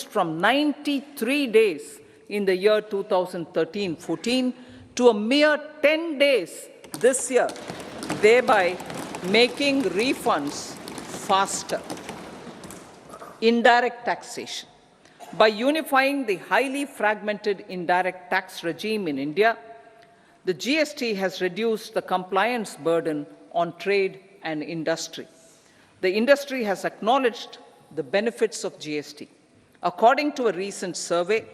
from 93 days in the year 2013-14 to a mere 10 days this year, thereby making refunds faster. Indirect taxation. By unifying the highly fragmented indirect tax regime in India, the GST has reduced the compliance burden on trade and industry. The industry has acknowledged the benefits of GST. According to a recent survey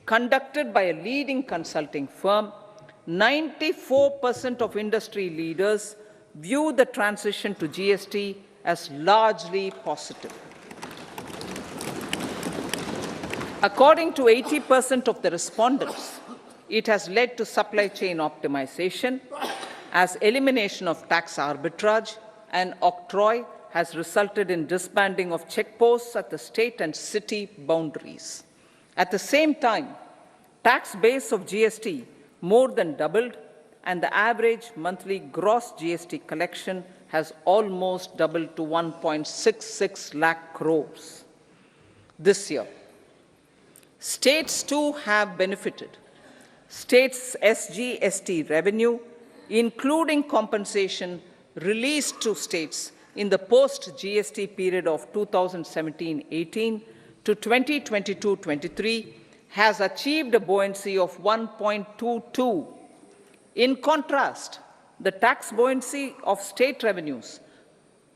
conducted by a leading consulting firm, 94% of industry leaders view the transition to GST as largely positive. According to 80% of the respondents, it has led to supply chain optimization, as elimination of tax arbitrage and octroi has resulted in disbanding of checkposts at the state and city boundaries. At the same time, tax base of GST more than doubled, and the average monthly gross GST collection has almost doubled to 1.66 lakh crores this year. States too have benefited. States' SGST revenue, including compensation released to states in the post-GST period of 2017-18 to 2022-23, has achieved a buoyancy of 1.22. In contrast, the tax buoyancy of state revenues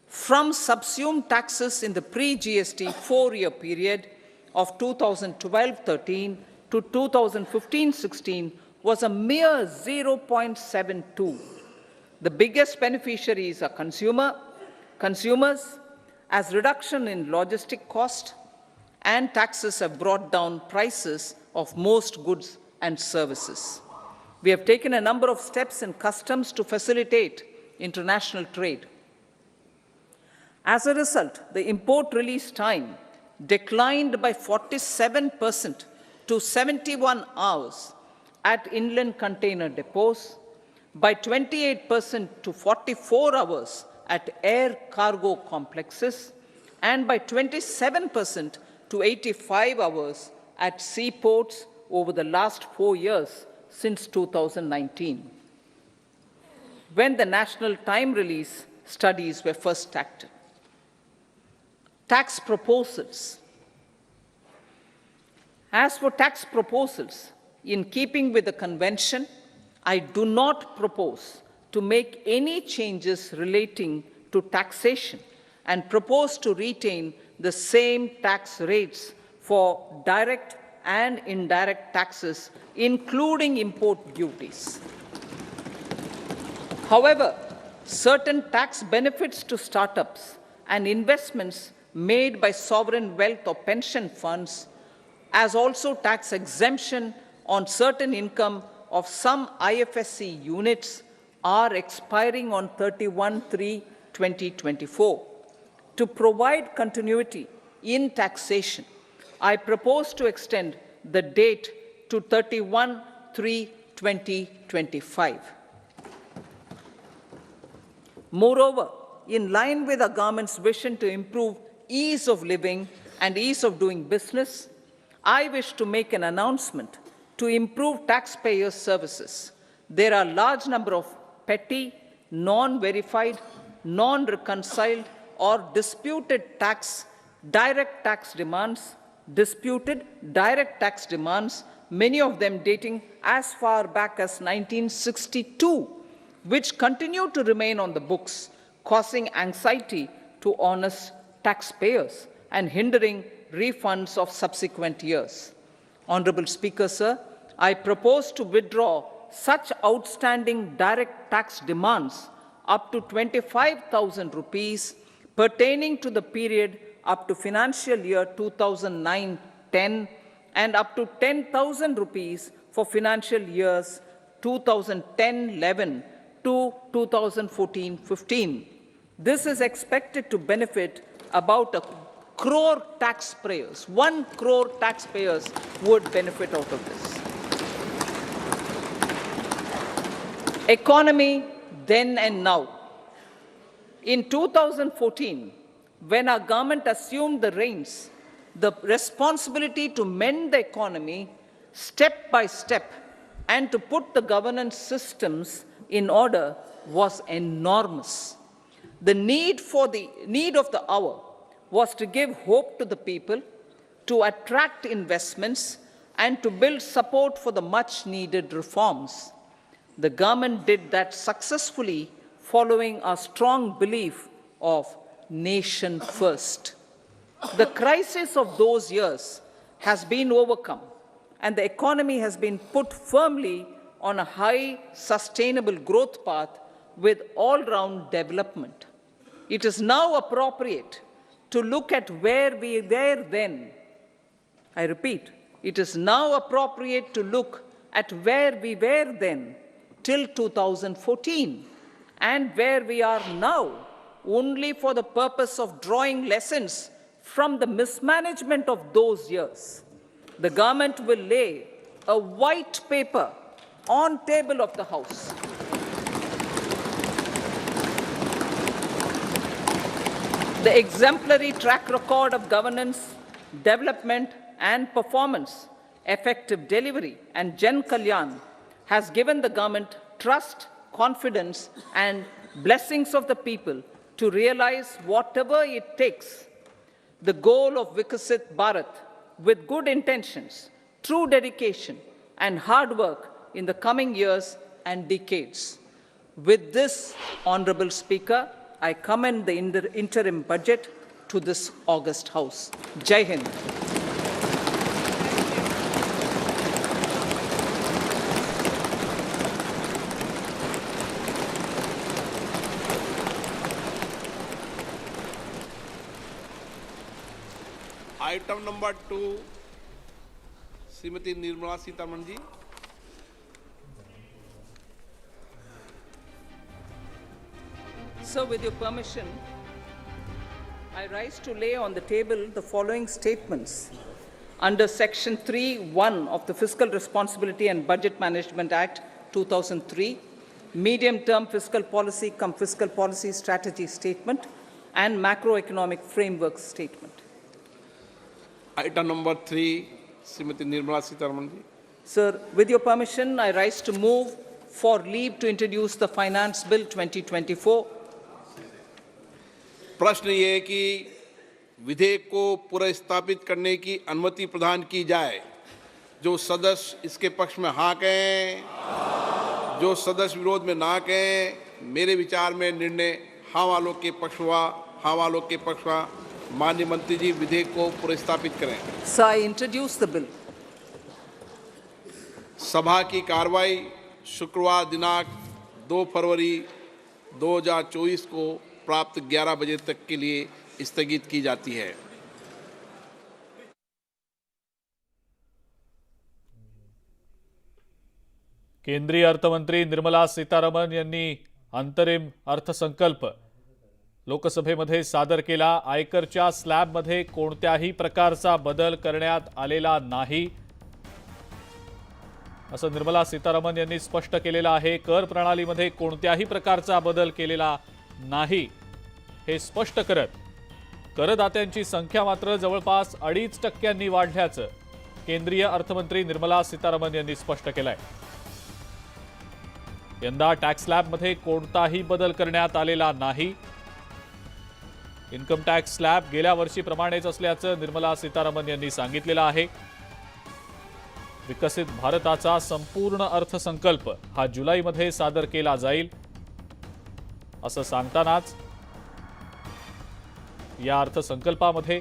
from subsumed taxes in the pre-GST four-year period of 2012-13 to 2015-16 was a mere 0.72. The biggest beneficiaries are consumers, as reduction in logistic cost and taxes have brought down prices of most goods and services. We have taken a number of steps in customs to facilitate international trade. As a result, the import release time declined by 47% to 71 hours at inland container depots, by 28% to 44 hours at air cargo complexes, and by 27% to 85 hours at seaports over the last 4 years since 2019, when the national time release studies were first acted. Tax proposals. As for tax proposals, in keeping with the convention, I do not propose to make any changes relating to taxation and propose to retain the same tax rates for direct and indirect taxes, including import duties. However, certain tax benefits to startups and investments made by sovereign wealth or pension funds, as also tax exemption on certain income of some IFSC units, are expiring on 31/3/2024. To provide continuity in taxation, I propose to extend the date to 31/3/2025. Moreover, in line with our government's vision to improve ease of living and ease of doing business, I wish to make an announcement to improve taxpayers' services. There are a large number of petty, non-verified, non-reconciled, or disputed direct tax demands, many of them dating as far back as 1962, which continue to remain on the books, causing anxiety to honest taxpayers and hindering refunds of subsequent years. Honorable Speaker, sir, I propose to withdraw such outstanding direct tax demands up to 25,000 rupees pertaining to the period up to financial year 2009-10 and up to 10,000 rupees for financial years 2010-11 to 2014-15. This is expected to benefit about 1 crore taxpayers. 1 crore taxpayers would benefit out of this. Economy then and now. In 2014, when our government assumed the reins, the responsibility to mend the economy step by step and to put the governance systems in order was enormous. The need of the hour was to give hope to the people, to attract investments, and to build support for the much-needed reforms. The government did that successfully, following a strong belief of nation first. The crisis of those years has been overcome, and the economy has been put firmly on a high, sustainable growth path with all-round development. It is now appropriate to look at where we were then. I repeat, it is now appropriate to look at where we were then till 2014 and where we are now, only for the purpose of drawing lessons from the mismanagement of those years. The government will lay a white paper on table of the House. The exemplary track record of governance, development, and performance, effective delivery, and Jan Kalyan has given the government trust, confidence, and blessings of the people to realize whatever it takes, the goal of Vikasit Bharat, with good intentions, true dedication, and hard work in the coming years and decades. With this, Honorable Speaker, I commend the interim budget to this august House. Jai Hind. Item number 2, Srimati Nirmala Sitaraman ji. So, with your permission, I rise to lay on the table the following statements. Under Section 3(1) of the Fiscal Responsibility and Budget Management Act 2003, medium-term fiscal policy cum fiscal policy strategy statement and macroeconomic framework statement. Item number 3, Srimati Nirmala Sitaraman ji. Sir, with your permission, I rise to move for leave to introduce the Finance Bill 2024. प्रश्न ये है कि विधेयक को पुनर्स्थापित करने की अनुमति प्रदान की जाए। जो सदस्य इसके पक्ष में हाँ कहें, जो सदस्य विरोध में ना कहें, मेरे विचार में निर्णय हाँ वालों के पक्ष हुआ, हाँ वालों के पक्ष हुआ। माननीय मंत्री जी विधेयक को पुनर्स्थापित करें। Sir, I introduce the bill. सभा की कार्रवाई शुक्रवार दिनांक 2 फरवरी 2024 को प्राप्त 11 बजे तक के लिए स्थगित की जाती है। केंद्रीय अर्थमंत्री निर्मला सीतारामन यांनी अंतरिम अर्थसंकल्प लोकसभेमध्ये सादर केला। आयकरच्या स्लॅबमध्ये कोणत्याही प्रकारचा बदल करण्यात आलेला नाही असं निर्मला सीतारामन यांनी स्पष्ट केलेलं आहे। कर प्रणालीमध्ये कोणत्याही प्रकारचा बदल केलेला नाही हे स्पष्ट करत करदात्यांची संख्या मात्र जवळपास 2.5% वाढल्याचं केंद्रीय अर्थमंत्री निर्मला सीतारामन यांनी स्पष्ट केलंय। यंदा टॅक्स स्लॅबमध्ये कोणताही बदल करण्यात आलेला नाही। इन्कम टॅक्स स्लॅब गेल्या वर्षीप्रमाणेच असल्याचं निर्मला सीतारामन यांनी सांगितलेलं आहे। विकसित भारताचा संपूर्ण अर्थसंकल्प हा जुलैमध्ये सादर केला जाईल असं सांगतानाच या अर्थसंकल्पामध्ये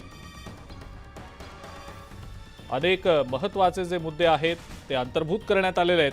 अनेक महत्त्वाचे जे मुद्दे आहेत ते अंतर्भूत करण्यात आलेले आहेत।